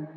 The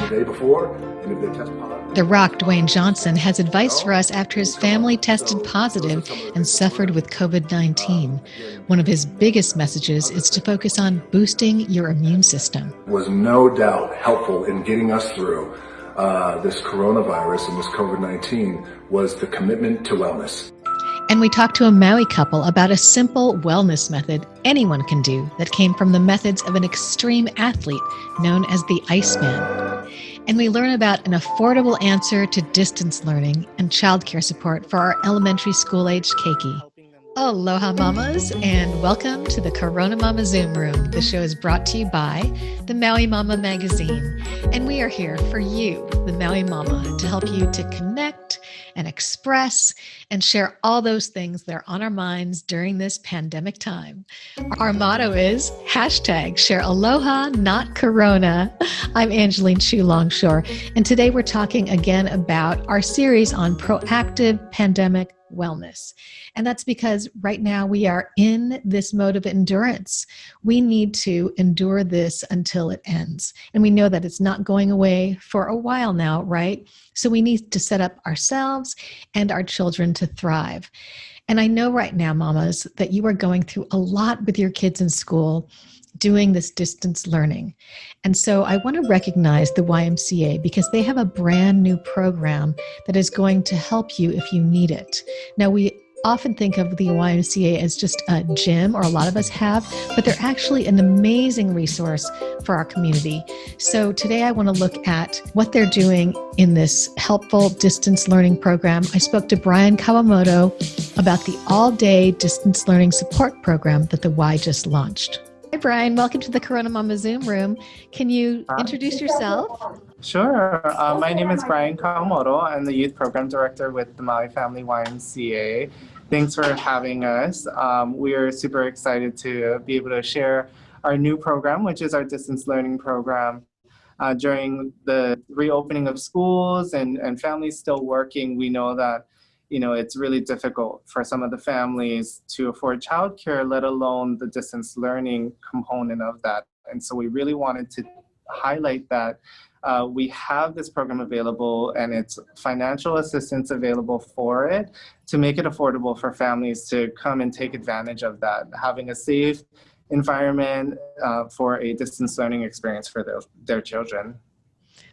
day before, and if they test positive. The Rock, Dwayne Johnson, has advice for us after his family tested positive and suffered with COVID-19. One of his biggest messages is to focus on boosting your immune system. Was no doubt helpful in getting us through this coronavirus and this COVID-19 was the commitment to wellness. And we talked to a Maui couple about a simple wellness method anyone can do that came from the methods of an extreme athlete known as the Iceman. And we learn about an affordable answer to distance learning and childcare support for our elementary school-aged Keiki. Aloha mamas, and welcome to the CoronaMama Zoom Room. The show is brought to you by the Maui Mama magazine. And we are here for you, the Maui Mama, to help you to connect and express and share all those things that are on our minds during this pandemic time. Our motto is #share aloha, not corona. I'm Angeline Chu Longshore, and today we're talking again about our series on proactive pandemic wellness. And that's because right now we are in this mode of endurance. We need to endure this until it ends. And we know that it's not going away for a while now, right? So we need to set up ourselves and our children to thrive. And I know right now, mamas, that you are going through a lot with your kids in school doing this distance learning. And so I want to recognize the YMCA because they have a brand new program that is going to help you if you need it. Now, we often think of the YMCA as just a gym, or a lot of us have, but they're actually an amazing resource for our community. So today I want to look at what they're doing in this helpful distance learning program. I spoke to Brian Kawamoto about the all-day distance learning support program that the Y just launched. Hi, Brian. Welcome to the CoronaMama Zoom Room. Can you introduce yourself? Sure. My name is Brian Kawamoto. I'm the Youth Program Director with the Maui Family YMCA. Thanks for having us. We are super excited to be able to share our new program, which is our distance learning program. During the reopening of schools and families still working, we know that it's really difficult for some of the families to afford childcare, let alone the distance learning component of that. And so we really wanted to highlight that we have this program available, and it's financial assistance available for it to make it affordable for families to come and take advantage of that, having a safe environment for a distance learning experience for their children.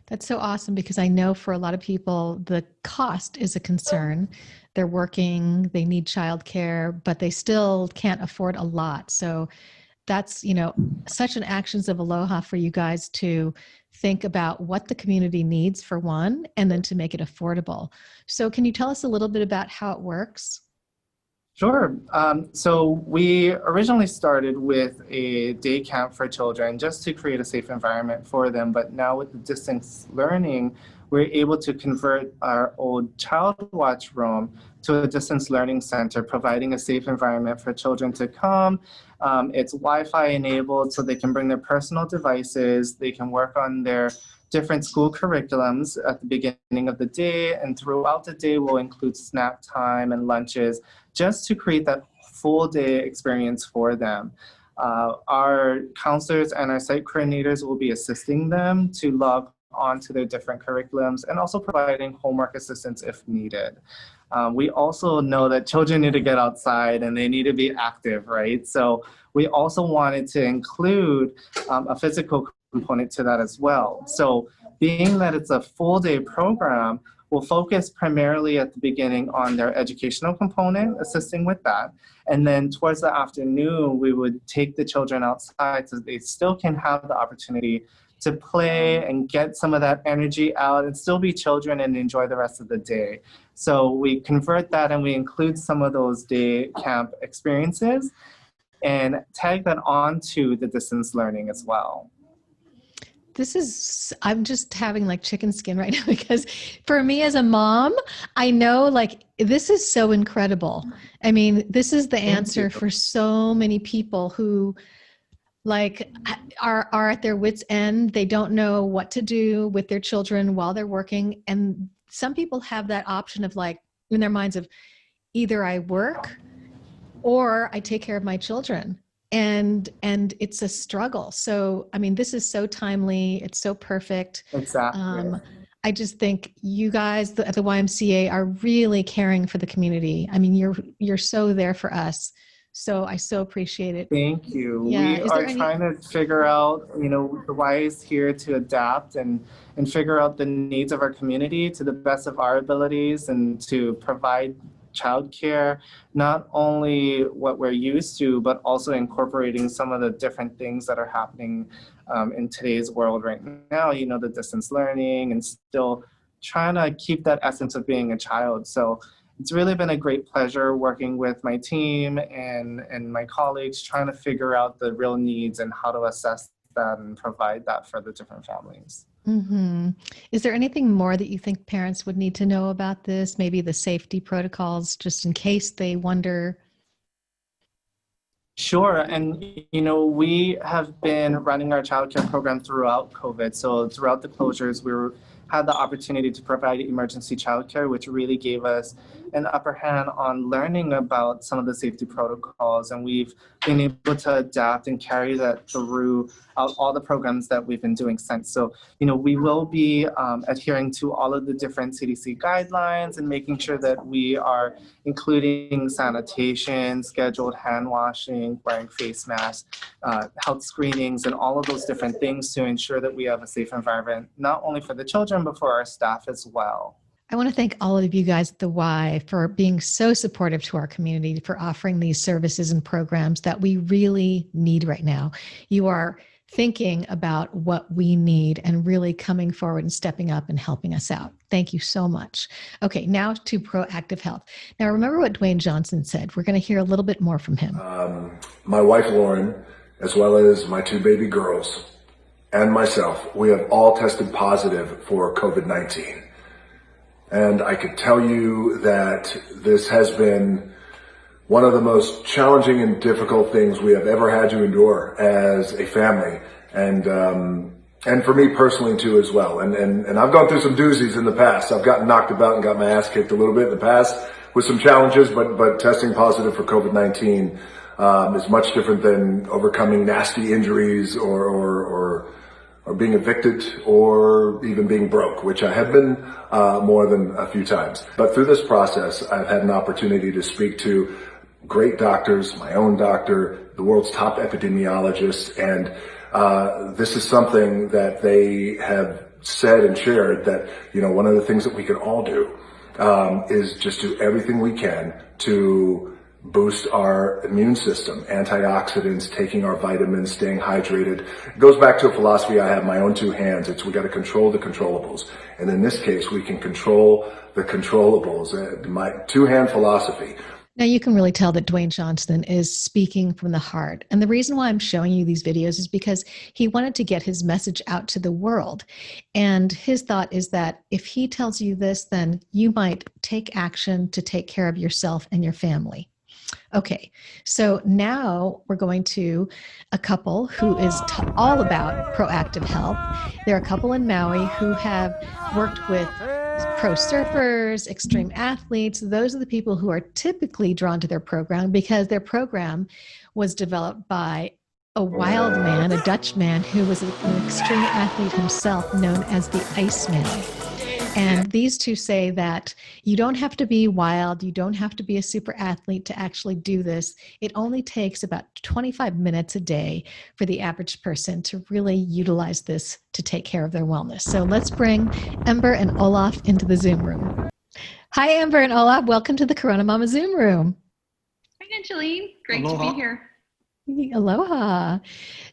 That's so awesome, because I know for a lot of people, the cost is a concern. They're working, they need childcare, but they still can't afford a lot. So that's, such an actions of aloha for you guys to think about what the community needs for one, and then to make it affordable. So can you tell us a little bit about how it works? Sure. So we originally started with a day camp for children just to create a safe environment for them. But now with the distance learning, we're able to convert our old child watch room to a distance learning center, providing a safe environment for children to come. It's Wi-Fi enabled, so they can bring their personal devices. They can work on their different school curriculums at the beginning of the day, and throughout the day will include snack time and lunches, just to create that full day experience for them. Our counselors and our site coordinators will be assisting them to log on to their different curriculums, and also providing homework assistance if needed. We also know that children need to get outside and they need to be active, right? So we also wanted to include a physical component to that as well. So being that it's a full day program, we'll focus primarily at the beginning on their educational component, assisting with that. And then towards the afternoon, we would take the children outside so they still can have the opportunity to play and get some of that energy out and still be children and enjoy the rest of the day. So we convert that and we include some of those day camp experiences and tag that onto the distance learning as well. I'm just having like chicken skin right now because for me as a mom, I know like this is so incredible. I mean, this is the Thank you. answer for so many people who like are at their wits' end. They don't know what to do with their children while they're working. And some people have that option of like in their minds of either I work or I take care of my children. And it's a struggle. So, I mean, this is so timely. It's so perfect. Exactly. I just think you guys at the YMCA are really caring for the community. I mean, you're so there for us. So I so appreciate it. Thank you. Yeah. We Is are there any? trying to figure out, the Y is here to adapt and figure out the needs of our community to the best of our abilities and to provide childcare, not only what we're used to, but also incorporating some of the different things that are happening in today's world right now, the distance learning and still trying to keep that essence of being a child. So it's really been a great pleasure working with my team and my colleagues, trying to figure out the real needs and how to assess that and provide that for the different families. Mm-hmm. Is there anything more that you think parents would need to know about this? Maybe the safety protocols, just in case they wonder. Sure. And, we have been running our childcare program throughout COVID. So throughout the closures, had the opportunity to provide emergency childcare, which really gave us an upper hand on learning about some of the safety protocols. And we've been able to adapt and carry that through all the programs that we've been doing since. So, we will be adhering to all of the different CDC guidelines and making sure that we are including sanitation, scheduled hand washing, wearing face masks, health screenings, and all of those different things to ensure that we have a safe environment, not only for the children, but for our staff as well. I want to thank all of you guys at the Y for being so supportive to our community, for offering these services and programs that we really need right now. You are thinking about what we need and really coming forward and stepping up and helping us out. Thank you so much. Okay, now to proactive health. Now, remember what Dwayne Johnson said. We're going to hear a little bit more from him. My wife, Lauren, as well as my two baby girls and myself, we have all tested positive for COVID-19. And I could tell you that this has been one of the most challenging and difficult things we have ever had to endure as a family, and for me personally too as well. And I've gone through some doozies in the past. I've gotten knocked about and got my ass kicked a little bit in the past with some challenges, but testing positive for COVID-19 is much different than overcoming nasty injuries or being evicted or even being broke, which I have been more than a few times. But through this process, I've had an opportunity to speak to great doctors, my own doctor, the world's top epidemiologists, and this is something that they have said and shared that, one of the things that we can all do is just do everything we can to boost our immune system, antioxidants, taking our vitamins, staying hydrated. It goes back to a philosophy I have, my own two hands. It's we got to control the controllables. And in this case, we can control the controllables. My two-hand philosophy. Now you can really tell that Dwayne Johnson is speaking from the heart. And the reason why I'm showing you these videos is because he wanted to get his message out to the world. And his thought is that if he tells you this, then you might take action to take care of yourself and your family. Okay, so now we're going to a couple who is all about proactive health. They're a couple in Maui who have worked with pro surfers, extreme athletes. Those are the people who are typically drawn to their program because their program was developed by a wild man, a Dutch man who was an extreme athlete himself known as the Iceman. And these two say that you don't have to be wild, you don't have to be a super athlete to actually do this. It only takes about 25 minutes a day for the average person to really utilize this to take care of their wellness. So let's bring Ember and Olaf into the Zoom room. Hi, Ember and Olaf. Welcome to the CoronaMama Zoom room. Hi, Angeline. Great Aloha. to be here. Aloha.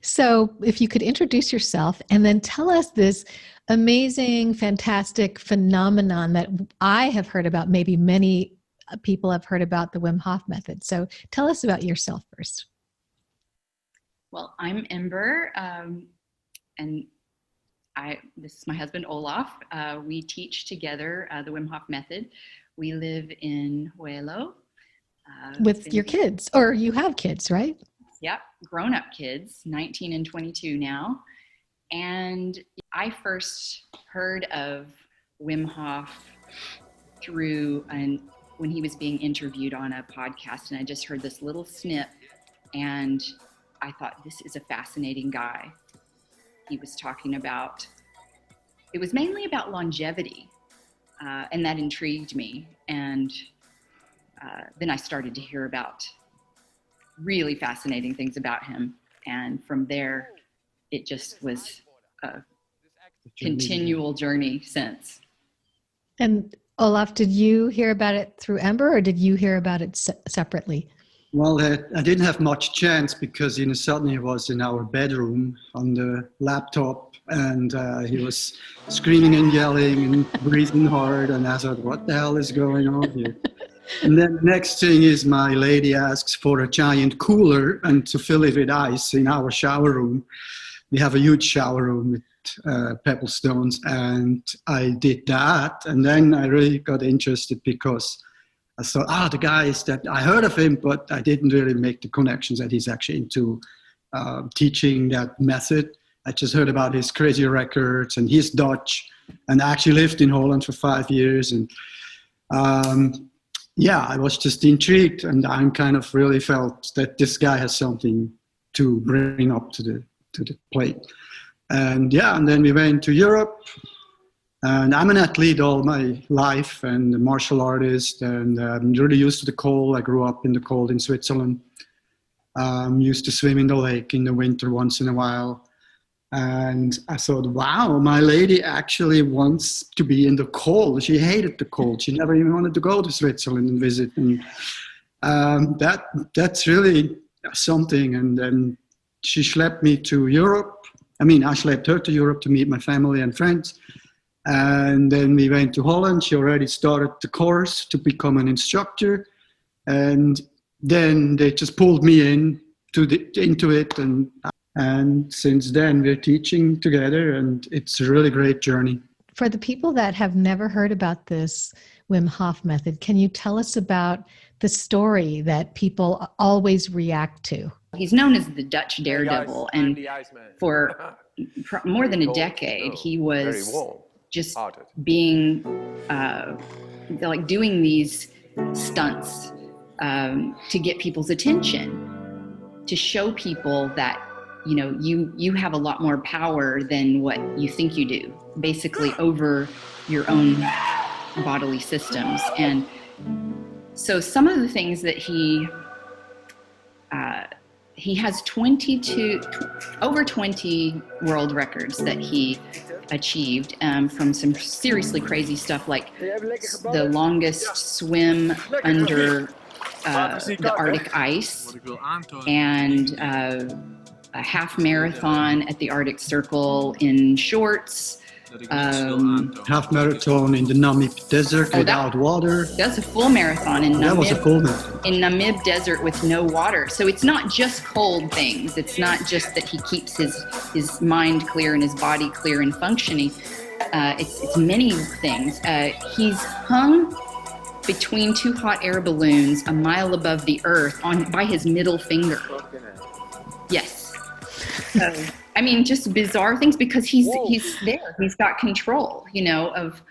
So if you could introduce yourself and then tell us this amazing, fantastic phenomenon that I have heard about, maybe many people have heard about, the Wim Hof method. So tell us about yourself first. Well, I'm Ember, and This is my husband, Olaf. We teach together the Wim Hof method. We live in Huelo. With your kids, or you have kids, right? Yep, grown-up kids, 19 and 22 now. And I first heard of Wim Hof when he was being interviewed on a podcast, and I just heard this little snip, and I thought, this is a fascinating guy. He was talking about, it was mainly about longevity, and that intrigued me. And then I started to hear about really fascinating things about him. And from there, it just was a continual journey since. And Olaf, did you hear about it through Ember, or did you hear about it separately? Well, I didn't have much chance because, suddenly he was in our bedroom on the laptop, and he was screaming and yelling and breathing hard. And I thought, what the hell is going on here? And then the next thing is my lady asks for a giant cooler and to fill it with ice in our shower room. We have a huge shower room with pebble stones, and I did that. And then I really got interested because I thought, the guy is that I heard of him, but I didn't really make the connections that he's actually into teaching that method. I just heard about his crazy records, and he's Dutch, and I actually lived in Holland for 5 years. And I was just intrigued, and I kind of really felt that this guy has something to bring up to the plate. And then we went to Europe. And I'm an athlete all my life and a martial artist, and I'm really used to the cold. I grew up in the cold in Switzerland. Used to swim in the lake in the winter once in a while. And I thought, wow, my lady actually wants to be in the cold. She hated the cold. She never even wanted to go to Switzerland and visit. And that's really something. And then she schlepped me to Europe. I schlepped her to Europe to meet my family and friends. And then we went to Holland. She already started the course to become an instructor. And then they just pulled me into it. And since then, we're teaching together, and it's a really great journey. For the people that have never heard about this Wim Hof method, can you tell us about the story that people always react to? He's known as the Dutch Daredevil, and for more than a decade, he was just being doing these stunts to get people's attention, to show people that you have a lot more power than what you think you do, basically over your own bodily systems. And so some of the things that he has over 20 world records that he achieved, from some seriously crazy stuff like the longest swim under the Arctic ice, and a half marathon at the Arctic Circle in shorts. Half marathon in the Namib Desert without water. That's a full marathon in Namib. That was a full marathon. In Namib Desert with no water. So it's not just cold things. It's not just that he keeps his mind clear and his body clear and functioning. It's many things. He's hung between two hot air balloons a mile above the earth by his middle finger. Yes. So, just bizarre things, because he's there. He's got control, of,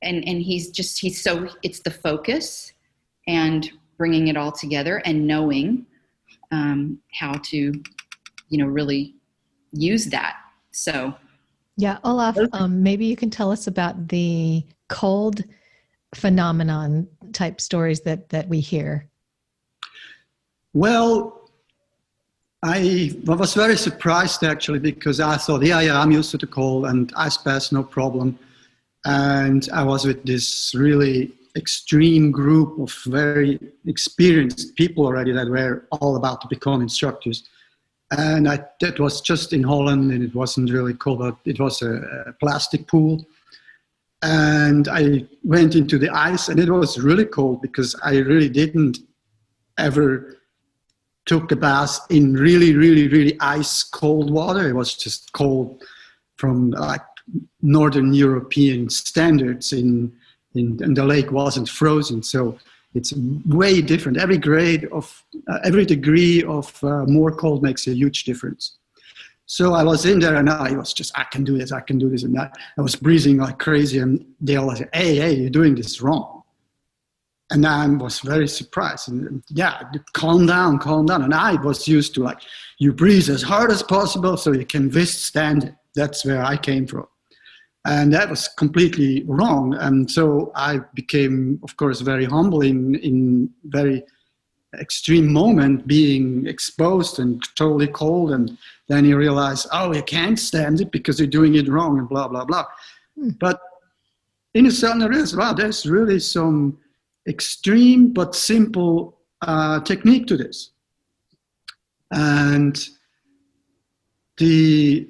and he's so, it's the focus and bringing it all together and knowing how to, really use that. So. Yeah, Olaf, maybe you can tell us about the cold phenomenon type stories that we hear. Well, I was very surprised actually, because I thought, I'm used to the cold and ice baths, no problem. And I was with this really extreme group of very experienced people already that were all about to become instructors. And that was just in Holland, and it wasn't really cold, but it was a plastic pool. And I went into the ice, and it was really cold because I really didn't ever took a bath in really, really, really ice cold water. It was just cold from like Northern European standards and the lake wasn't frozen. So it's way different. Every degree of more cold makes a huge difference. So I was in there and I was just, I can do this. And that. I was breathing like crazy and they all said, hey, you're doing this wrong. And I was very surprised. And yeah, calm down. And I was used to like, you breathe as hard as possible so you can withstand it. That's where I came from. And that was completely wrong. And so I became, of course, very humble in very extreme moment, being exposed and totally cold. And then you realize, oh, you can't stand it because you're doing it wrong and blah, blah, blah. But in a certain areas, wow, there's really some extreme but simple technique to this. And the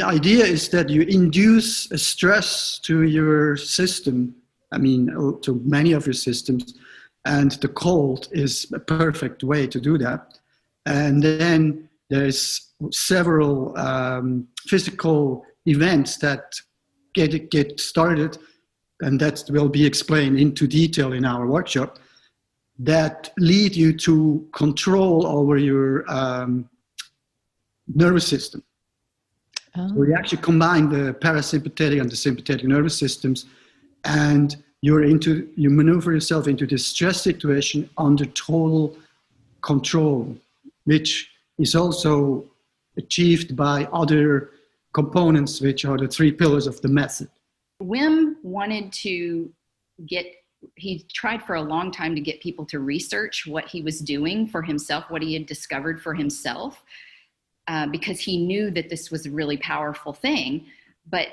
idea is that you induce a stress to your system, to many of your systems, and the cold is a perfect way to do that. And then there's several physical events that get started, and that will be explained into detail in our workshop, that lead you to control over your nervous system. So we actually combine the parasympathetic and the sympathetic nervous systems, and you maneuver yourself into this stress situation under total control, which is also achieved by other components, which are the 3 pillars of the method. Wim wanted to he tried for a long time to get people to research what he was doing for himself, what he had discovered for himself. Because he knew that this was a really powerful thing, but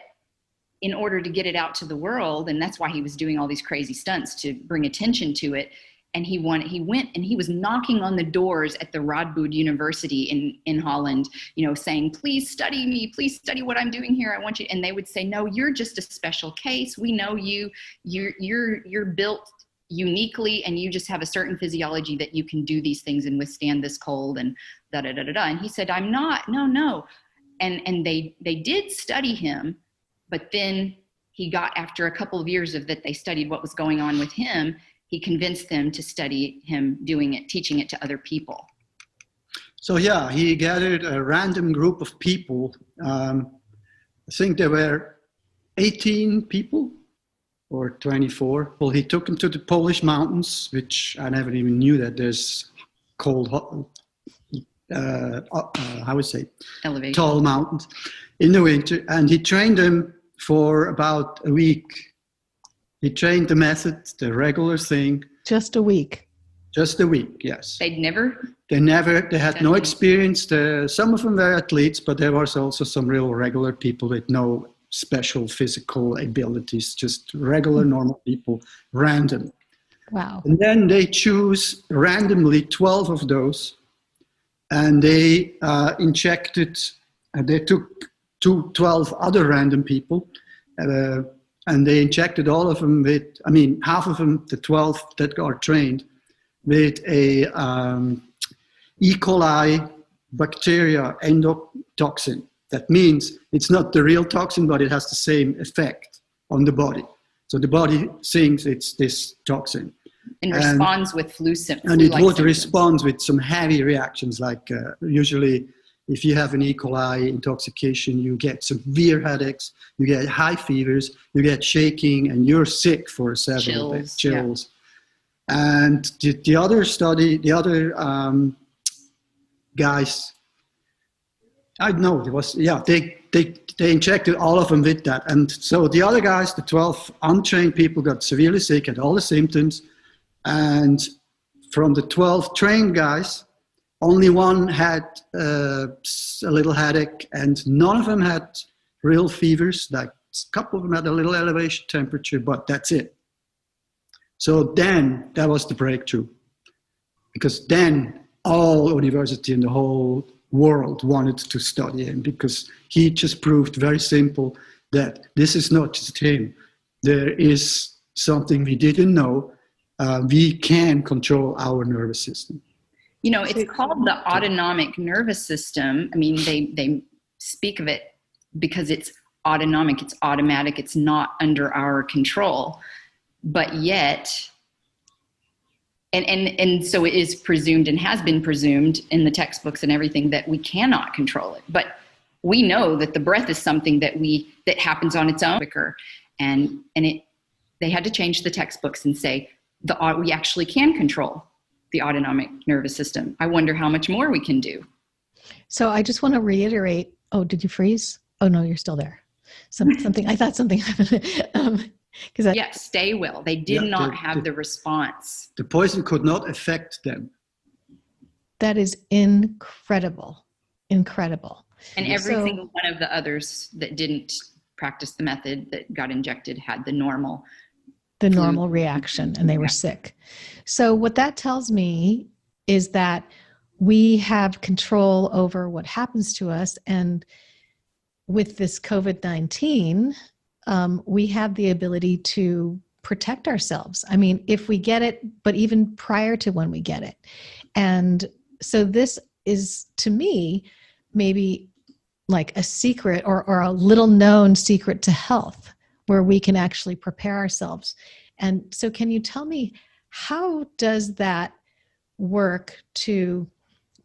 in order to get it out to the world, and that's why he was doing all these crazy stunts to bring attention to it. And he went and he was knocking on the doors at the Radboud University in Holland, saying, please study me, please study what I'm doing here. I want you. And they would say, no, you're just a special case. We know you're built uniquely, and you just have a certain physiology that you can do these things and withstand this cold and da-da-da-da-da. And he said, I'm not, no. And they did study him, but then he got, after a couple of years of that they studied what was going on with him, he convinced them to study him doing it, teaching it to other people. So yeah, he gathered a random group of people. I think there were 18 people or 24. Well, he took them to the Polish mountains, which I never even knew that there's cold, Elevation. tall mountains in the winter. And he trained them for about a week. He trained the method, the regular thing. Just a week. Just a week, yes. They had no experience. Some of them were athletes, but there was also some real regular people with no special physical abilities, just regular, normal people, random. Wow. And then they choose randomly 12 of those, and they injected, they took 12 other random people, and they injected all of them with, half of them, the 12 that got trained, with a E. coli bacteria endotoxin. That means it's not the real toxin, but it has the same effect on the body. So the body thinks it's this toxin. And responds with flu symptoms. And it would respond with some heavy reactions, like usually if you have an E. coli intoxication, you get severe headaches, you get high fevers, you get shaking, and you're sick for several days. Chills. Yeah. And the other study, the other guys, I know it was, they injected all of them with that. And so the other guys, the 12 untrained people, got severely sick, had all the symptoms. And from the 12 trained guys, only one had a little headache, and none of them had real fevers. Like a couple of them had a little elevation temperature, but that's it. So then that was the breakthrough, because then all university in the whole world wanted to study him, because he just proved very simple that this is not just him. There is something we didn't know. We can control our nervous system. It's called the autonomic nervous system. They speak of it because it's autonomic, it's automatic, it's not under our control. But yet, and so it is presumed and has been presumed in the textbooks and everything that we cannot control it. But we know that the breath is something that happens on its own quicker. And they had to change the textbooks and say we actually can control the autonomic nervous system. I wonder how much more we can do. So I just want to reiterate. Oh, did you freeze? Oh no, you're still there. Something. I thought something happened. Yes, stay well. They did not have the response. The poison could not affect them. That is incredible. Incredible. And every single one of the others that didn't practice the method that got injected had the normal reaction, and they were sick. So what that tells me is that we have control over what happens to us. And with this COVID-19, we have the ability to protect ourselves. I mean, if we get it, but even prior to when we get it. And so this is, to me, maybe like a secret or a little known secret to health, where we can actually prepare ourselves. And so can you tell me, how does that work to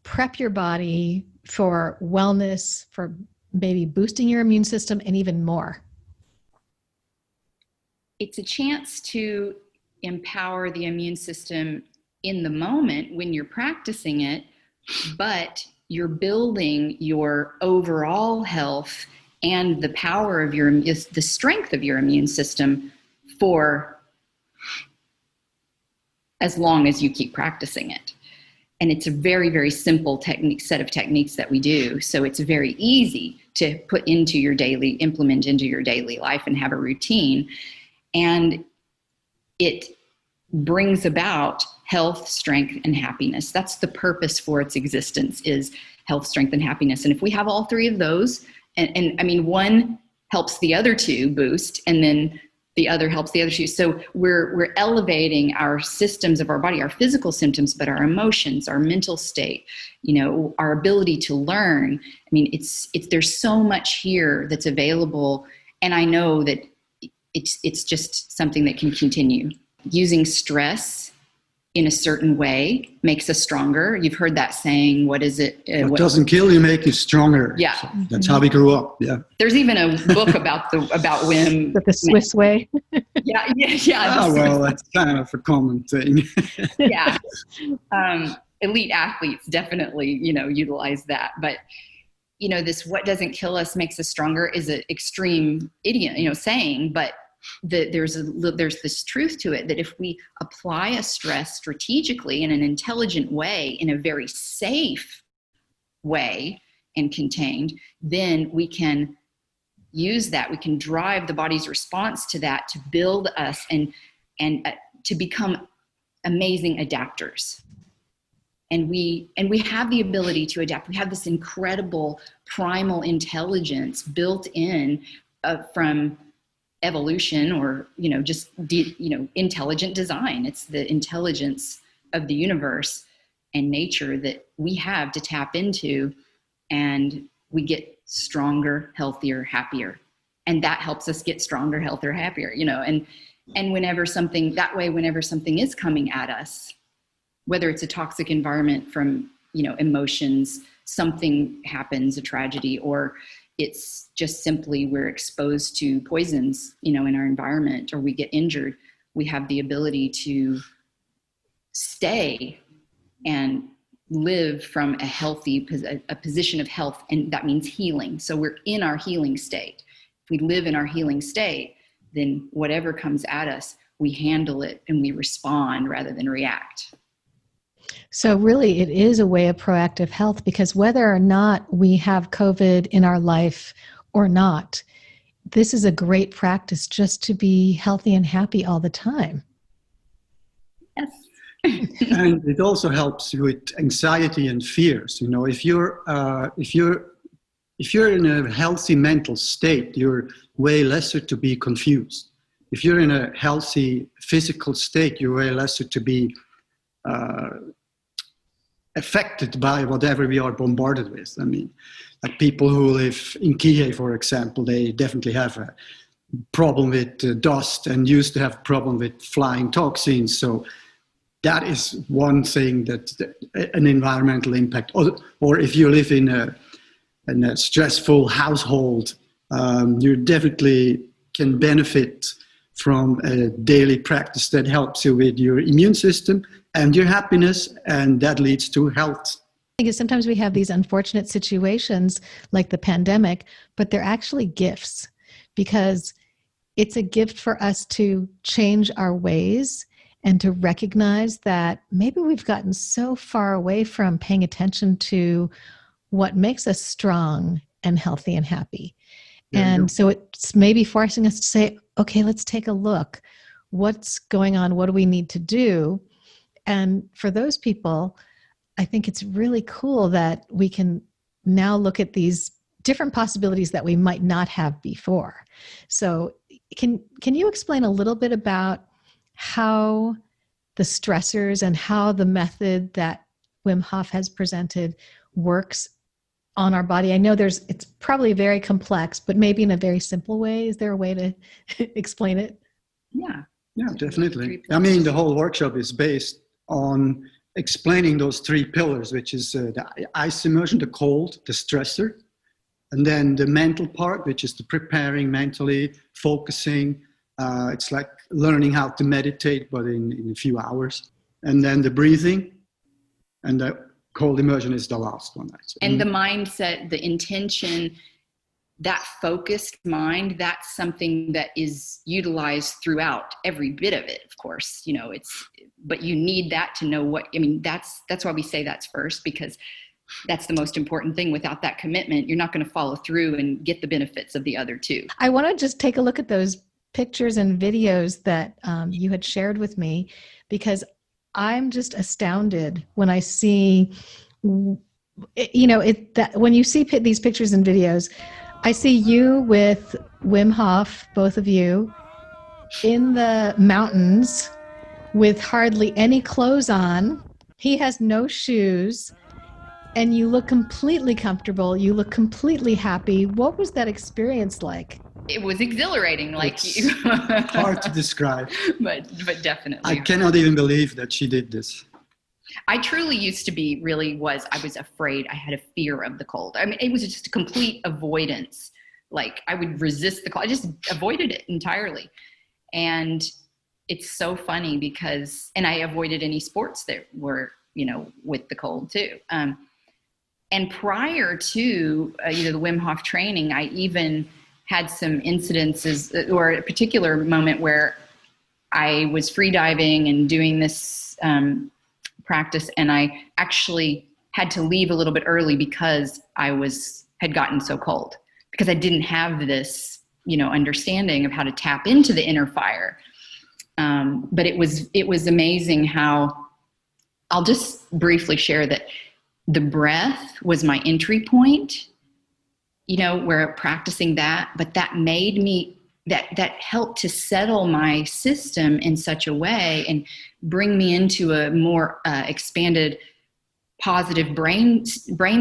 prep your body for wellness, for maybe boosting your immune system, and even more? It's a chance to empower the immune system in the moment when you're practicing it, but you're building your overall health and the power of the strength of your immune system for as long as you keep practicing it. And it's a very, very simple set of techniques that we do. So it's very easy to implement into your daily life and have a routine. And it brings about health, strength, and happiness. That's the purpose for its existence, is health, strength, and happiness. And if we have all three of those, and I mean, one helps the other two boost, and then the other helps the other two. So we're elevating our systems of our body, our physical symptoms, but our emotions, our mental state, our ability to learn. I mean, there's so much here that's available. And I know that it's just something that can continue. Using stress in a certain way makes us stronger. You've heard that saying, what is it? What doesn't kill you make you stronger. Yeah. So that's how we grew up. Yeah. There's even a book about Wim. The Swiss way. Yeah. Well, that's kind of a common thing. Yeah. Elite athletes definitely, utilize that. But, this what doesn't kill us makes us stronger is an extreme idiom, saying, but there's this truth to it, that if we apply a stress strategically in an intelligent way, in a very safe way and contained, then we can use that. We can drive the body's response to that to build us and to become amazing adapters. And we have the ability to adapt. We have this incredible primal intelligence built in from evolution, or intelligent design. It's the intelligence of the universe and nature that we have to tap into, and we get stronger, healthier, happier. And that helps us get stronger, healthier, happier, and whenever something is coming at us, whether it's a toxic environment from, emotions, something happens, a tragedy, or it's just simply we're exposed to poisons, in our environment, or we get injured, we have the ability to stay and live from a position of health, and that means healing. So we're in our healing state. If we live in our healing state, then whatever comes at us, we handle it and we respond rather than react. So really, it is a way of proactive health, because whether or not we have COVID in our life or not, this is a great practice just to be healthy and happy all the time. Yes. And it also helps with anxiety and fears. If you're in a healthy mental state, you're way lesser to be confused. If you're in a healthy physical state, you're way lesser to be affected by whatever we are bombarded with. I mean, like people who live in Kiev, for example, they definitely have a problem with dust and used to have a problem with flying toxins. So that is one thing that an environmental impact. Or if you live in a stressful household, you definitely can benefit from a daily practice that helps you with your immune system and your happiness, and that leads to health. Because sometimes we have these unfortunate situations like the pandemic, but they're actually gifts, because it's a gift for us to change our ways and to recognize that maybe we've gotten so far away from paying attention to what makes us strong and healthy and happy. And so it's maybe forcing us to say, okay, let's take a look. What's going on? What do we need to do? And for those people, I think it's really cool that we can now look at these different possibilities that we might not have before. So can you explain a little bit about how the stressors and how the method that Wim Hof has presented works on our body? I know it's probably very complex, but maybe in a very simple way. Is there a way to explain it? Yeah, definitely. I mean, the whole workshop is based on explaining those three pillars, which is the ice immersion, the cold, the stressor, and then the mental part, which is the preparing mentally, focusing. It's like learning how to meditate, but in a few hours. And then the breathing, and the cold immersion is the last one. Actually. And the mindset, the intention, that focused mind, that's something that is utilized throughout every bit of it, of course. You know, but you need that to know that's why we say that's first, because that's the most important thing. Without that commitment, you're not going to follow through and get the benefits of the other two. I want to just take a look at those pictures and videos that you had shared with me, because I'm just astounded when I see, when you see these pictures and videos, I see you with Wim Hof, both of you, in the mountains with hardly any clothes on. He has no shoes, and you look completely comfortable. You look completely happy. What was that experience like? It was exhilarating, It's hard to describe. but definitely. I cannot even believe that she did this. I truly used to be, I was afraid. I had a fear of the cold. I mean, it was just a complete avoidance. Like, I would resist the cold. I just avoided it entirely. And it's so funny and I avoided any sports that were, with the cold too. And prior to, the Wim Hof training, I even had some incidences or a particular moment where I was free diving and doing this practice, and I actually had to leave a little bit early because I had gotten so cold, because I didn't have this, understanding of how to tap into the inner fire. But it was amazing how, I'll just briefly share that the breath was my entry point, where practicing that, but that made me, that helped to settle my system in such a way and bring me into a more expanded positive brain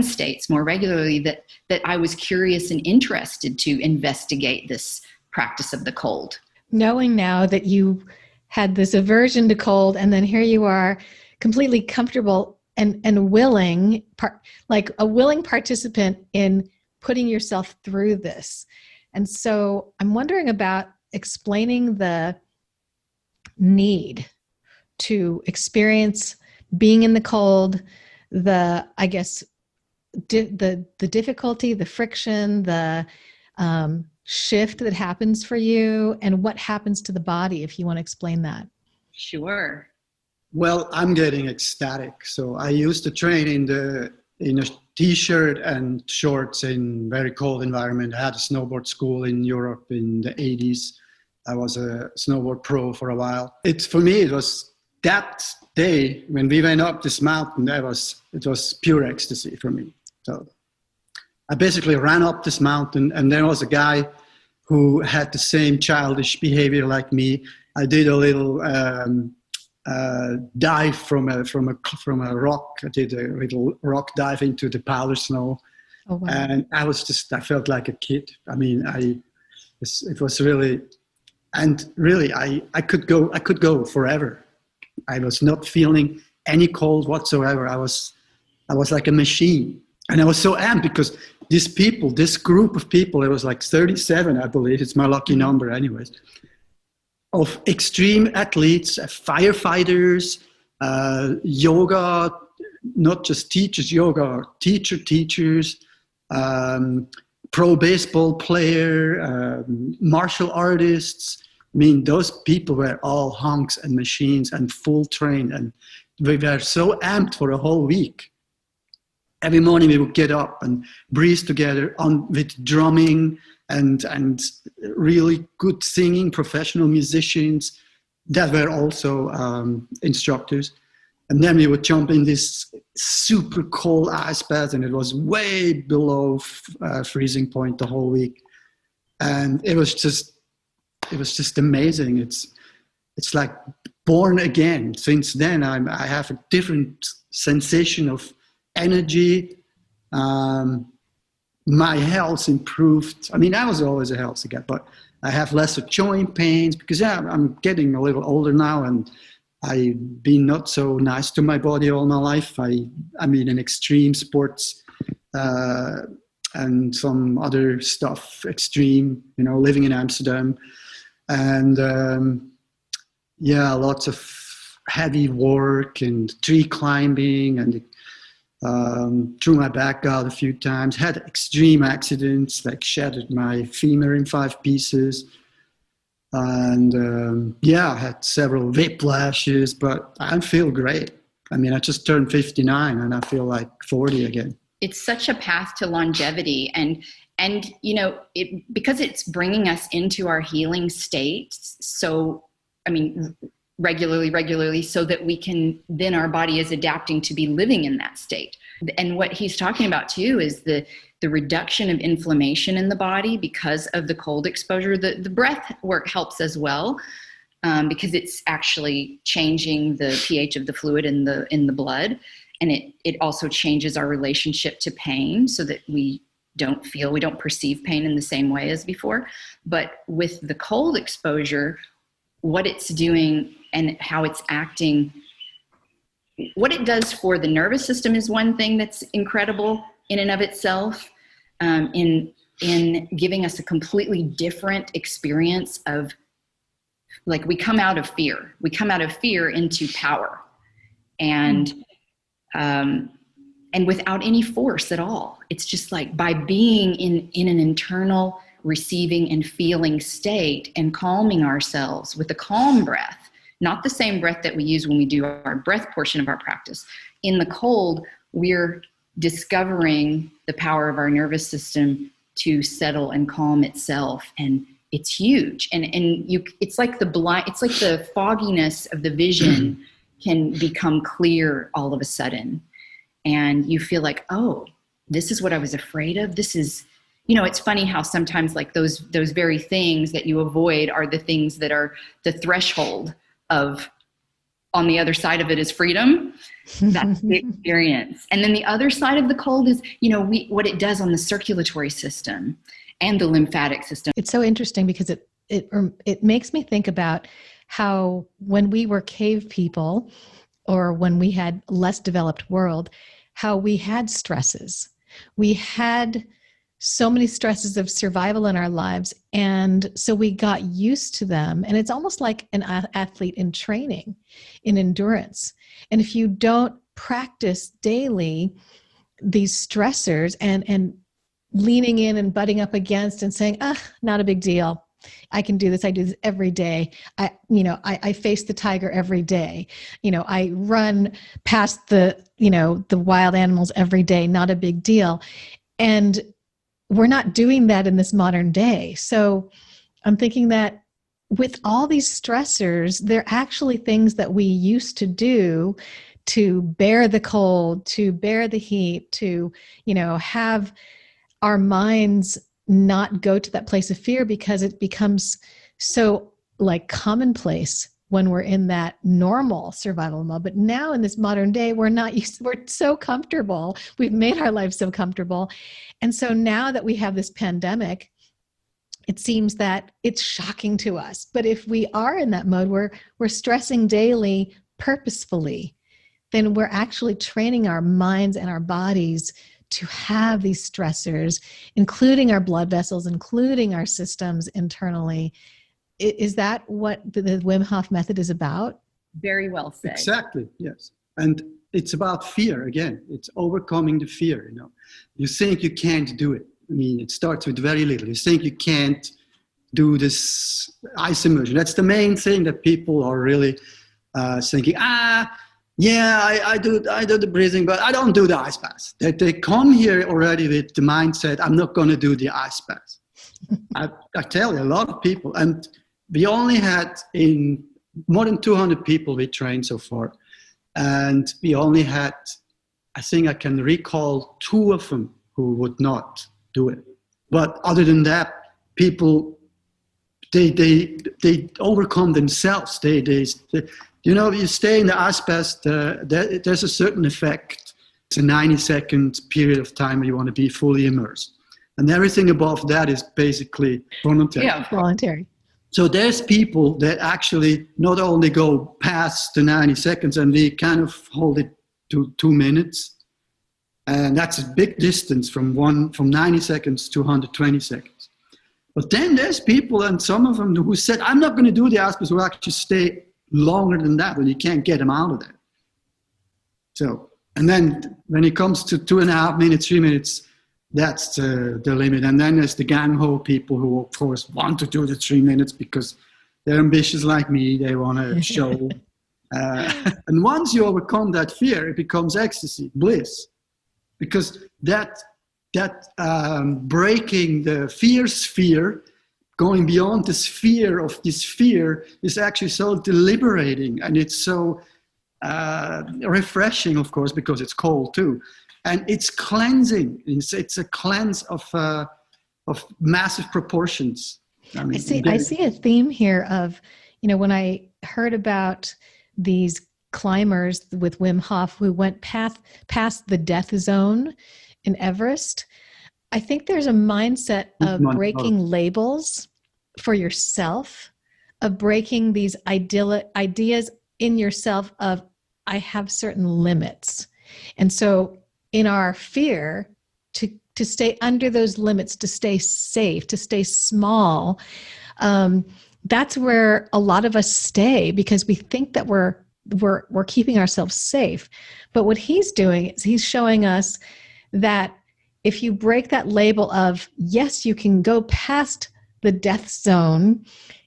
states more regularly, that I was curious and interested to investigate this practice of the cold. Knowing now that you had this aversion to cold, and then here you are completely comfortable and willing, like a willing participant in putting yourself through this. And so I'm wondering about explaining the need to experience being in the cold, the difficulty, the friction, the shift that happens for you, and what happens to the body, if you want to explain that. Sure. Well, I'm getting ecstatic. So I used to train in a t-shirt and shorts in very cold environment. I had a snowboard school in Europe in the 80s. I was a snowboard pro for a while. For me, it was that day when we went up this mountain, it was pure ecstasy for me. So I basically ran up this mountain, and there was a guy who had the same childish behavior like me. I did a little dive from a rock. I did a little rock dive into the powder snow, Oh, wow. and I felt like a kid. I mean, it was really, and really, I could go forever. I was not feeling any cold whatsoever. I was like a machine, and I was so amped because this group of people, it was like 37, I believe. It's my lucky number, anyways. Of extreme athletes, firefighters, yoga, not just teachers, yoga, teachers, pro baseball player, martial artists. I mean, those people were all hunks and machines and full trained, and we were so amped for a whole week. Every morning we would get up and breathe together with drumming and really good singing, professional musicians that were also instructors. And then we would jump in this super cold ice bath, and it was way below freezing point the whole week. And it was just amazing. It's like born again. Since then, I have a different sensation of energy. My health improved. I mean, I was always a healthy guy, but I have lesser joint pains because I'm getting a little older now, and I've been not so nice to my body all my life. I mean, in extreme sports and some other stuff, extreme, living in Amsterdam, and lots of heavy work and tree climbing, and threw my back out a few times, had extreme accidents, like shattered my femur in 5 pieces. And I had several whiplashes, but I feel great. I mean, I just turned 59 and I feel like 40 again. It's such a path to longevity, and because it's bringing us into our healing state. So, I mean, regularly, so that then our body is adapting to be living in that state. And what he's talking about too is the reduction of inflammation in the body because of the cold exposure. The breath work helps as well, because it's actually changing the pH of the fluid in the blood. And it also changes our relationship to pain so that we don't perceive pain in the same way as before. But with the cold exposure, what it's doing and how it's acting, what it does for the nervous system is one thing that's incredible in and of itself, in giving us a completely different experience of, like, we come out of fear into power, and without any force at all. It's just like by being in an internal receiving and feeling state and calming ourselves with a calm breath, not the same breath that we use when we do our breath portion of our practice. In the cold, we're discovering the power of our nervous system to settle and calm itself. And it's huge. And it's like the fogginess of the vision can become clear all of a sudden. And you feel like, oh, this is what I was afraid of. This is, it's funny how sometimes like those very things that you avoid are the things that are the threshold of, on the other side of it is freedom. That's the experience. And then the other side of the cold is, what it does on the circulatory system and the lymphatic system. It's so interesting because it makes me think about how when we were cave people, or when we had less developed world, how we had stresses. We had so many stresses of survival in our lives. And so we got used to them. And it's almost like an athlete in training, in endurance. And if you don't practice daily these stressors and leaning in and butting up against and saying, not a big deal. I can do this. I do this every day. I face the tiger every day. I run past the wild animals every day. Not a big deal. And we're not doing that in this modern day. So I'm thinking that with all these stressors, they're actually things that we used to do to bear the cold, to bear the heat, to, have our minds not go to that place of fear, because it becomes so like commonplace when we're in that normal survival mode. But now in this modern day, we're not used, we're so comfortable. We've made our lives so comfortable. And so now that we have this pandemic, it seems that it's shocking to us. But if we are in that mode where we're stressing daily purposefully, then we're actually training our minds and our bodies to have these stressors, including our blood vessels, including our systems internally. Is that what the Wim Hof method is about? Very well said. Exactly, yes. And it's about fear again. It's overcoming the fear, You think you can't do it. I mean, it starts with very little. You think you can't do this ice immersion. That's the main thing that people are really thinking, I do the breathing, but I don't do the ice bath. They come here already with the mindset, I'm not going to do the ice bath. I tell you, a lot of people, and we only had in more than 200 people we trained so far. And we only had, I think I can recall 2 of them who would not do it. But other than that, people, they overcome themselves. You stay in the ice bath, there's a certain effect. It's a 90-second period of time where you want to be fully immersed. And everything above that is basically voluntary. Yeah, voluntary. So there's people that actually not only go past the 90 seconds and we kind of hold it to 2 minutes. And that's a big distance from 90 seconds to 120 seconds. But then there's people, and some of them who said, I'm not going to do the ice bath, who actually stay longer than that, and you can't get them out of that. So, and then when it comes to 2.5 minutes, 3 minutes, that's the limit. And then there's the gang-ho people who, of course, want to do the 3 minutes because they're ambitious like me. They want to show. And once you overcome that fear, it becomes ecstasy, bliss. Because that breaking the fear sphere, going beyond the sphere of this fear is actually so liberating. And it's so refreshing, of course, because it's cold too. And it's cleansing. It's a cleanse of massive proportions. I mean, I see a theme here of, when I heard about these climbers with Wim Hof who went past the death zone in Everest, I think there's a mindset of breaking labels for yourself, of breaking these ideas in yourself of, I have certain limits. And so in our fear to stay under those limits, to stay safe, to stay small, that's where a lot of us stay because we think that we're keeping ourselves safe. But what he's doing is he's showing us that if you break that label of, yes, you can go past the death zone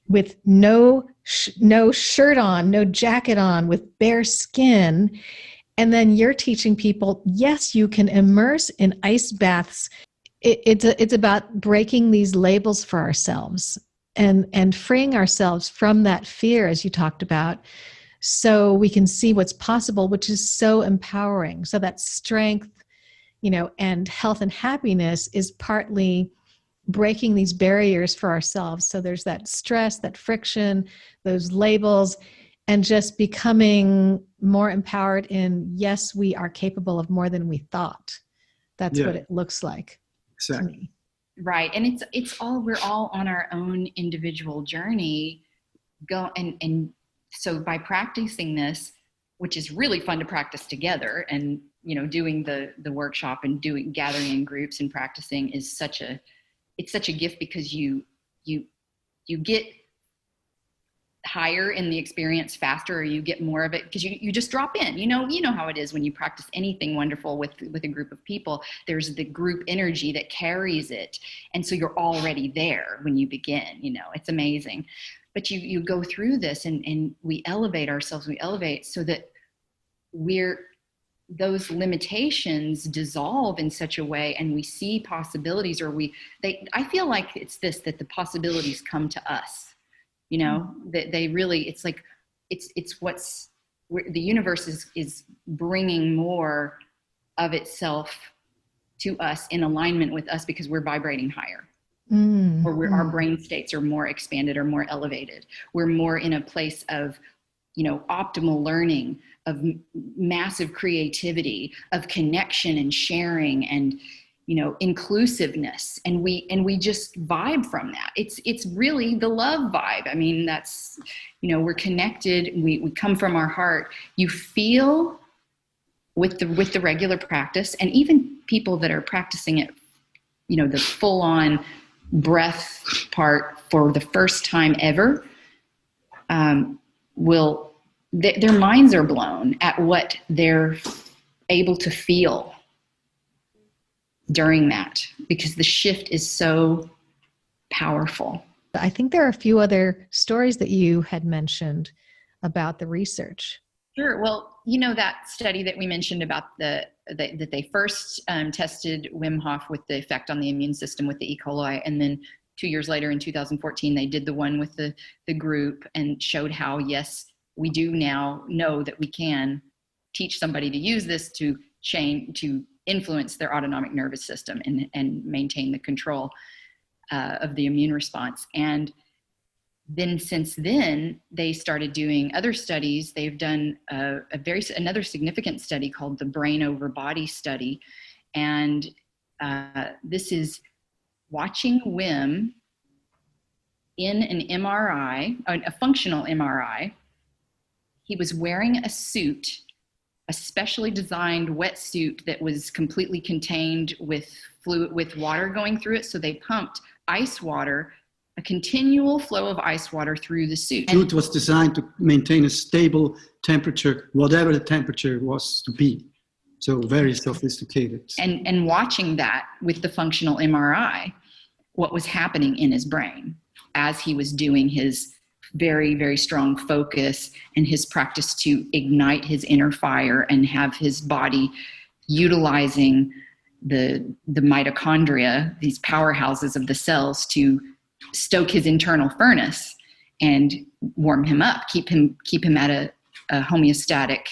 with no shirt on, no jacket on, with bare skin, and then you're teaching people, yes, you can immerse in ice baths. It's about breaking these labels for ourselves and freeing ourselves from that fear, as you talked about, so we can see what's possible, which is so empowering. So that strength, and health and happiness is partly breaking these barriers for ourselves. So there's that stress, that friction, those labels, and just becoming more empowered in, yes, we are capable of more than we thought. That's what it looks like. Exactly. To me. Right. And we're all on our own individual journey. So by practicing this, which is really fun to practice together, and doing the workshop and gathering in groups and practicing is such a gift because you get higher in the experience faster, or you get more of it because you just drop in. You know how it is when you practice anything wonderful with a group of people. There's the group energy that carries it, and so you're already there when you begin. It's amazing. But you go through this and we elevate ourselves. We elevate so that those limitations dissolve in such a way, and we see possibilities, I feel like it's that the possibilities come to us. That they really, it's like, it's the universe is bringing more of itself to us in alignment with us because we're vibrating higher. or where our brain states are more expanded or more elevated. We're more in a place of, optimal learning, of massive creativity, of connection and sharing and, inclusiveness. And we just vibe from that. It's really the love vibe. I mean, that's, we're connected. We come from our heart. You feel with the regular practice, and even people that are practicing it, the full on breath part for the first time ever, their minds are blown at what they're able to feel during that, because the shift is so powerful. I think there are a few other stories that you had mentioned about the research. Sure. Well, that study that we mentioned about that they first tested Wim Hof with the effect on the immune system with the E. coli, and then 2 years later in 2014, they did the one with the group and showed how, yes, we do now know that we can teach somebody to use this to influence their autonomic nervous system and maintain the control of the immune response. And then since then, they started doing other studies. They've done another significant study called the brain over body study. And this is watching Wim in an MRI, a functional MRI. He was wearing a suit, a specially designed wetsuit that was completely contained with fluid, with water going through it. So they pumped ice water, a continual flow of ice water through the suit. The suit was designed to maintain a stable temperature, whatever the temperature was to be. So very sophisticated. And watching that with the functional MRI, what was happening in his brain as he was doing his very, very strong focus and his practice to ignite his inner fire and have his body utilizing the mitochondria, these powerhouses of the cells, to stoke his internal furnace and warm him up, keep him at a homeostatic,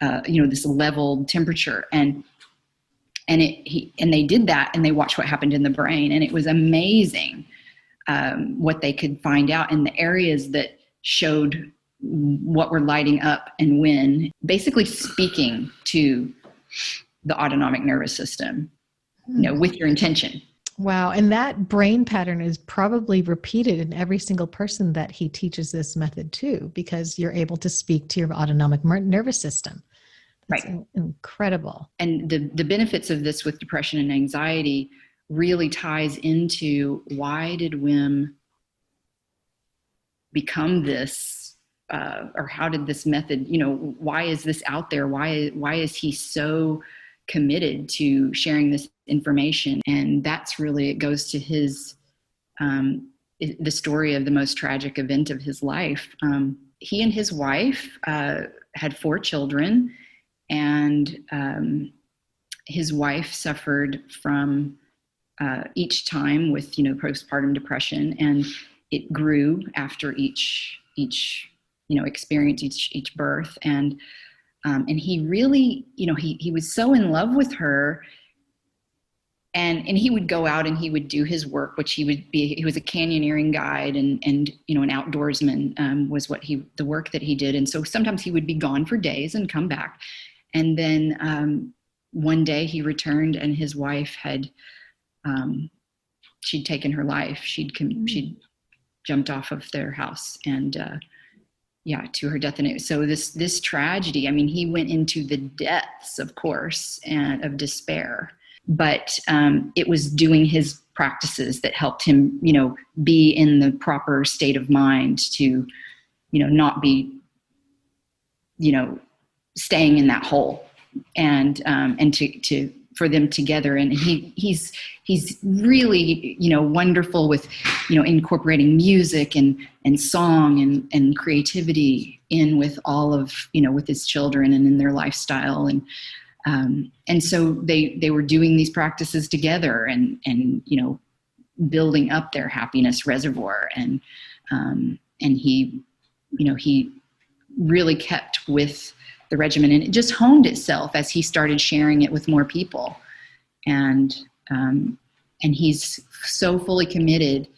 this leveled temperature. And they did that, and they watched what happened in the brain, and it was amazing what they could find out in the areas that showed what were lighting up and when, basically speaking to the autonomic nervous system, with your intention. Wow. And that brain pattern is probably repeated in every single person that he teaches this method to, because you're able to speak to your autonomic nervous system. That's right. Incredible. And the benefits of this with depression and anxiety really ties into, why did Wim become this, or how did this method, why is this out there? Why is he so committed to sharing this information? And that's really, it goes to his, the story of the most tragic event of his life. He and his wife had 4 children, and his wife suffered from each time with, postpartum depression, and it grew after each experience, each birth. And he really, he was so in love with her, and he would go out and he would do his work, which he was a canyoneering guide and an outdoorsman, was the work that he did. And so sometimes he would be gone for days and come back. And then one day he returned, and his wife had, she'd taken her life. She'd jumped off of their house, and to her death. And so this tragedy, I mean, he went into the depths, of course, and of despair, but it was doing his practices that helped him, be in the proper state of mind to, not be, staying in that hole, and to for them together. And he's really, wonderful with, incorporating music and song and creativity in with all of, with his children and in their lifestyle. And so they were doing these practices together and building up their happiness reservoir. And he really kept with the regimen, and it just honed itself as he started sharing it with more people. And And he's so fully committed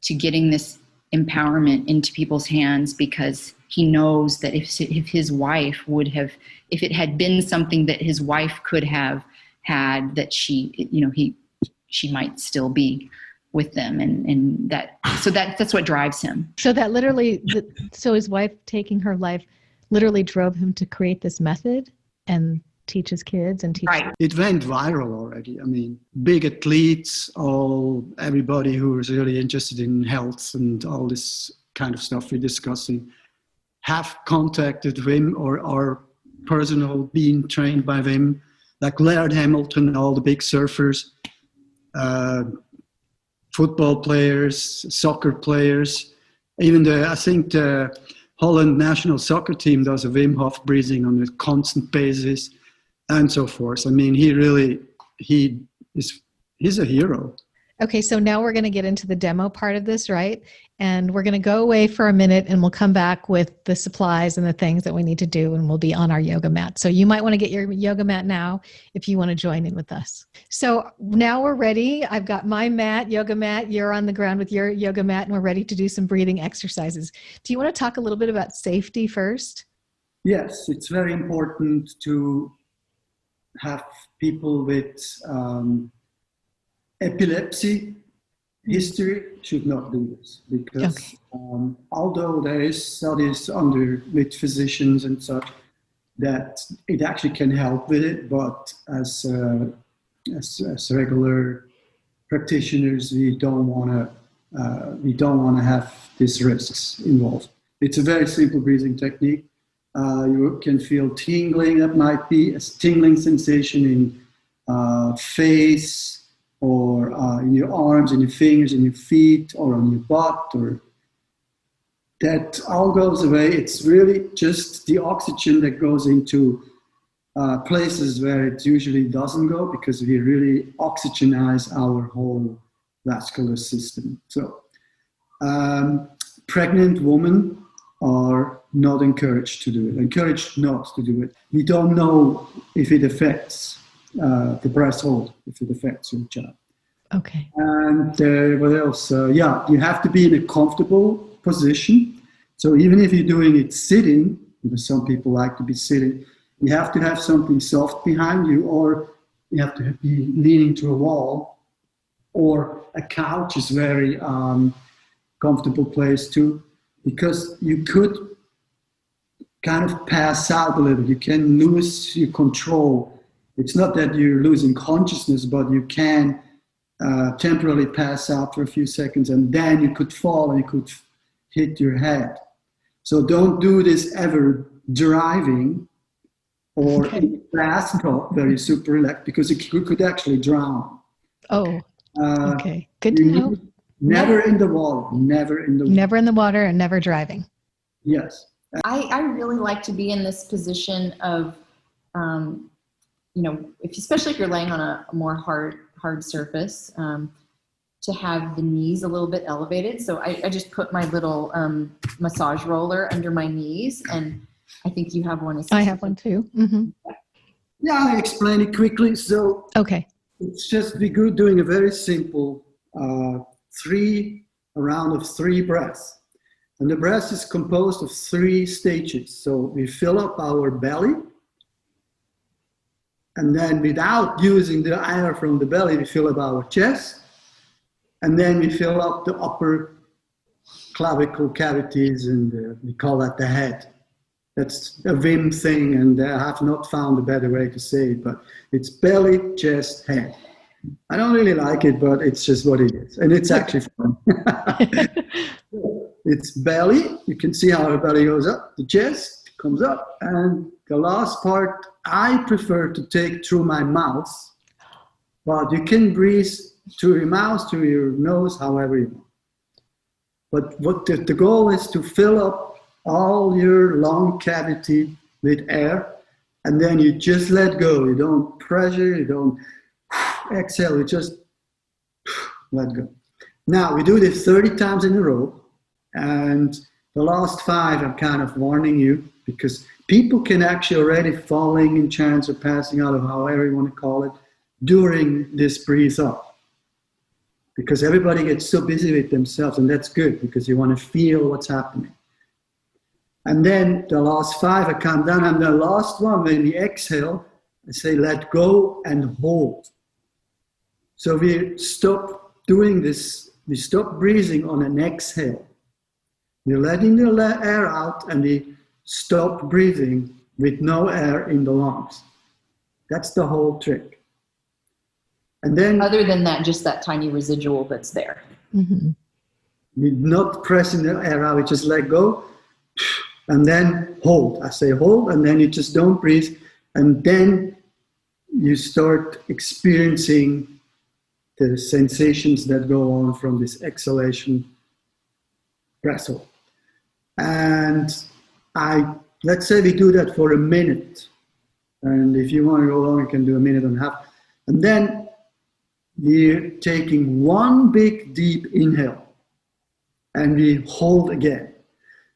to getting this empowerment into people's hands, because he knows that if his wife would have, if it had been something that his wife could have had, that she might still be with them. And that's what drives him. So that literally, so his wife taking her life literally drove him to create this method and teach his kids and teach. Right. It went viral already. I mean, big athletes, everybody who is really interested in health and all this kind of stuff we're discussing have contacted Wim or are personal being trained by Wim, like Laird Hamilton, all the big surfers, football players, soccer players, even I think the Holland national soccer team does a Wim Hof breathing on a constant basis, and so forth. I mean, he's a hero. Okay, so now we're going to get into the demo part of this, right? And we're going to go away for a minute and we'll come back with the supplies and the things that we need to do, and we'll be on our yoga mat. So you might want to get your yoga mat now if you want to join in with us. So now we're ready. I've got my mat, yoga mat. You're on the ground with your yoga mat, and we're ready to do some breathing exercises. Do you want to talk a little bit about safety first? Yes, it's very important to have people with epilepsy history should not do this, because although there is studies with physicians and such that it actually can help with it, but as regular practitioners, we don't want to have these risks involved. It's a very simple breathing technique. You can feel tingling. That might be a tingling sensation in face, or in your arms, in your fingers, in your feet, or on your butt, or that all goes away. It's really just the oxygen that goes into places where it usually doesn't go, because we really oxygenize our whole vascular system. So pregnant women are not encouraged to do it, encouraged not to do it. We don't know if it affects the breast hold, if it affects your child. Okay. And what else? You have to be in a comfortable position. So even if you're doing it sitting, because some people like to be sitting, you have to have something soft behind you, or you have to be leaning to a wall, or a couch is very comfortable place too, because you could kind of pass out a little. You can lose your control. It's not that you're losing consciousness, but you can temporarily pass out for a few seconds, and then you could fall and you could hit your head. So don't do this ever driving or in a bathtub where you're super relaxed, because you could actually drown. Oh, okay. Good to know. Never in the water. Never in the water. Never in the water and never driving. Yes. I really like to be in this position of, especially if you're laying on a more hard surface, to have the knees a little bit elevated. So I just put my little massage roller under my knees, and I think you have one. I have one too. Mm-hmm. Yeah, I'll explain it quickly. So okay, it's just be good doing a very simple a round of 3 breaths. And the breath is composed of 3 stages. So we fill up our belly, and then without using the air from the belly, we fill up our chest, and then we fill up the upper clavicle cavities, and we call that the head. That's a Wim thing, and I have not found a better way to say it, but it's belly, chest, head. I don't really like it, but it's just what it is, and it's actually fun. It's belly. You can see how the belly goes up. The chest comes up, and the last part I prefer to take through my mouth, but you can breathe through your mouth, through your nose, however you want. But what the goal is to fill up all your lung cavity with air, and then you just let go. You don't pressure, you don't exhale, you just let go. Now, we do this 30 times in a row, and the last 5 I'm kind of warning you, because people can actually already falling in trance or passing out, of however you want to call it, during this breathe up. because everybody gets so busy with themselves, and that's good because you want to feel what's happening. And then the last 5, I count down, and the last one, when we exhale, I say, let go and hold. So we stop doing this, we stop breathing on an exhale. We're letting the air out, and we stop breathing with no air in the lungs. That's the whole trick. And then, Other than that, just that tiny residual that's there. Mm-hmm. we're not pressing the air out, we just let go, and then hold. I say hold, and then you just don't breathe, and then you start experiencing the sensations that go on from this exhalation breath hold. And let's say we do that for a minute. And if you want to go long, you can do a minute and a half. And then we're taking one big deep inhale, and we hold again.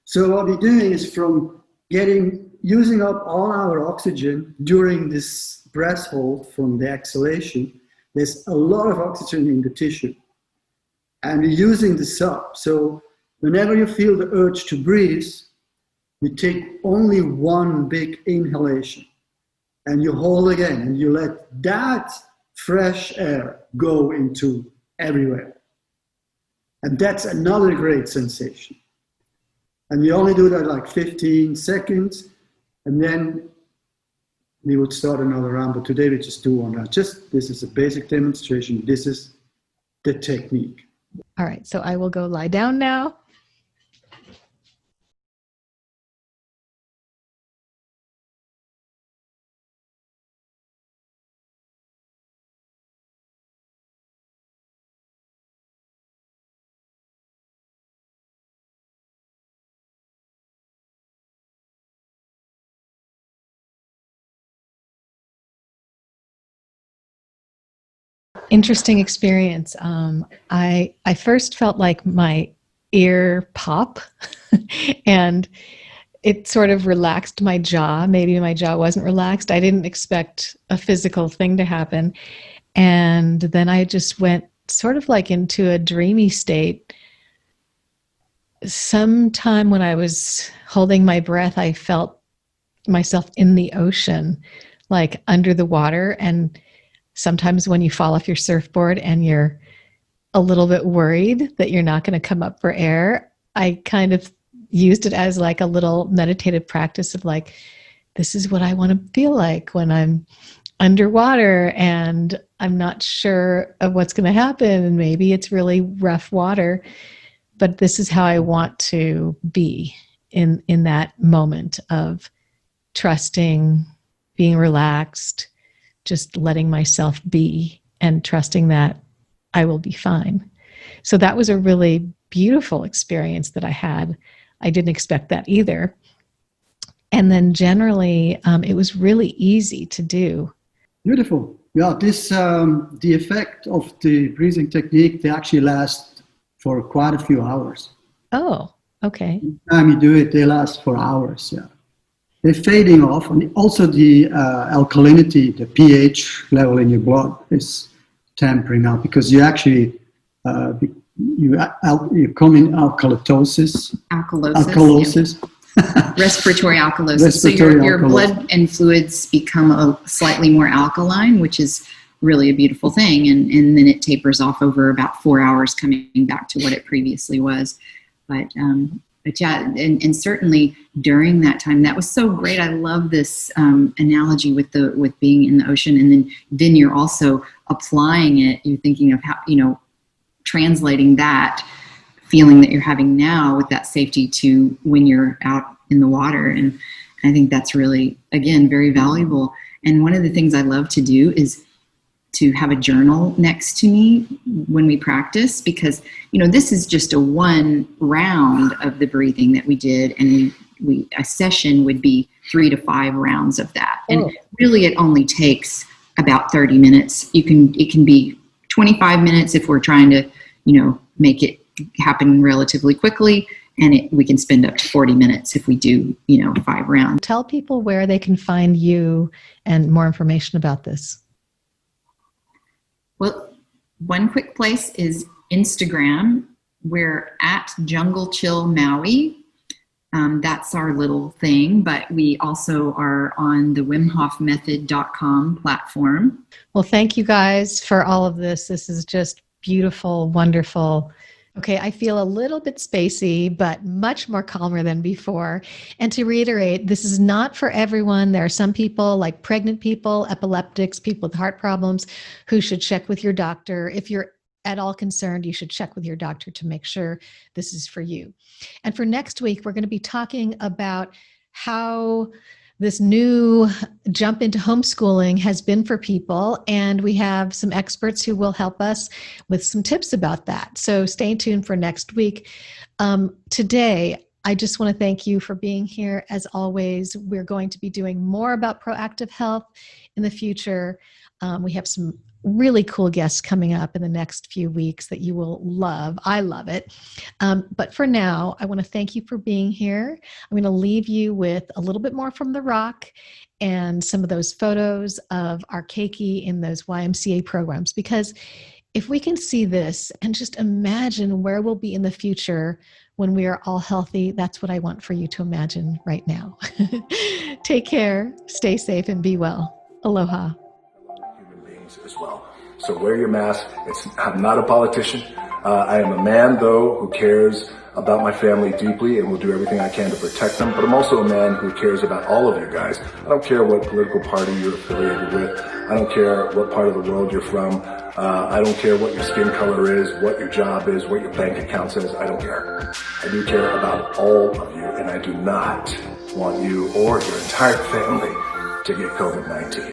So what we're doing is from using up all our oxygen during this breath hold from the exhalation, there's a lot of oxygen in the tissue. And we're using this up. So whenever you feel the urge to breathe, you take only one big inhalation, and you hold again, and you let that fresh air go into everywhere. And that's another great sensation. And we only do that like 15 seconds, and then we would start another round, but today we just do one round. This is a basic demonstration. This is the technique. All right, so I will go lie down now. Interesting experience. I first felt like my ear pop and it sort of relaxed my jaw. Maybe my jaw wasn't relaxed. I didn't expect a physical thing to happen. And then I just went sort of like into a dreamy state. Sometime when I was holding my breath, I felt myself in the ocean, like under the water. And sometimes when you fall off your surfboard and you're a little bit worried that you're not going to come up for air, I kind of used it as like a little meditative practice of like, this is what I want to feel like when I'm underwater and I'm not sure of what's going to happen. And maybe it's really rough water, but this is how I want to be in that moment of trusting, being relaxed, just letting myself be and trusting that I will be fine. So that was a really beautiful experience that I had. I didn't expect that either. And then generally, it was really easy to do. Beautiful. Yeah, the effect of the breathing technique, they actually last for quite a few hours. Oh, okay. Each time you do it, they last for hours, yeah. They're fading off, and also the alkalinity, the pH level in your blood is tempering out because you actually you come in alkalosis. Alkalosis. Yeah. Respiratory alkalosis. So your blood and fluids become slightly more alkaline, which is really a beautiful thing, and then it tapers off over about 4 hours, coming back to what it previously was. But yeah, and certainly during that time, that was so great. I love this analogy with being in the ocean, and then you're also applying it. You're thinking of how, translating that feeling that you're having now with that safety to when you're out in the water. And I think that's really, again, very valuable. And one of the things I love to do is to have a journal next to me when we practice, because, this is just a one round of the breathing that we did. And a session would be 3 to 5 rounds of that. And really it only takes about 30 minutes. It can be 25 minutes if we're trying to, make it happen relatively quickly. And we can spend up to 40 minutes if we do, 5 rounds. Tell people where they can find you and more information about this. Well, one quick place is Instagram. We're at Jungle Chill Maui. That's our little thing, but we also are on the WimHofMethod.com platform. Well, thank you guys for all of this. This is just beautiful, wonderful. Okay, I feel a little bit spacey, but much more calmer than before. And to reiterate, this is not for everyone. There are some people, like pregnant people, epileptics, people with heart problems, who should check with your doctor. If you're at all concerned, you should check with your doctor to make sure this is for you. And for next week, we're going to be talking about how this new jump into homeschooling has been for people. And we have some experts who will help us with some tips about that. So stay tuned for next week. Today, I just want to thank you for being here. As always, we're going to be doing more about proactive health in the future. We have some really cool guests coming up in the next few weeks that you will love. I love it. But for now, I want to thank you for being here. I'm going to leave you with a little bit more from The Rock and some of those photos of our keiki in those YMCA programs, because if we can see this and just imagine where we'll be in the future when we are all healthy, that's what I want for you to imagine right now. Take care, stay safe, and be well. Aloha. As well. So wear your mask. I'm not a politician. I am a man, though, who cares about my family deeply and will do everything I can to protect them. But I'm also a man who cares about all of you guys. I don't care what political party you're affiliated with. I don't care what part of the world you're from. I don't care what your skin color is, what your job is, what your bank account says. I don't care. I do care about all of you, and I do not want you or your entire family to get COVID-19.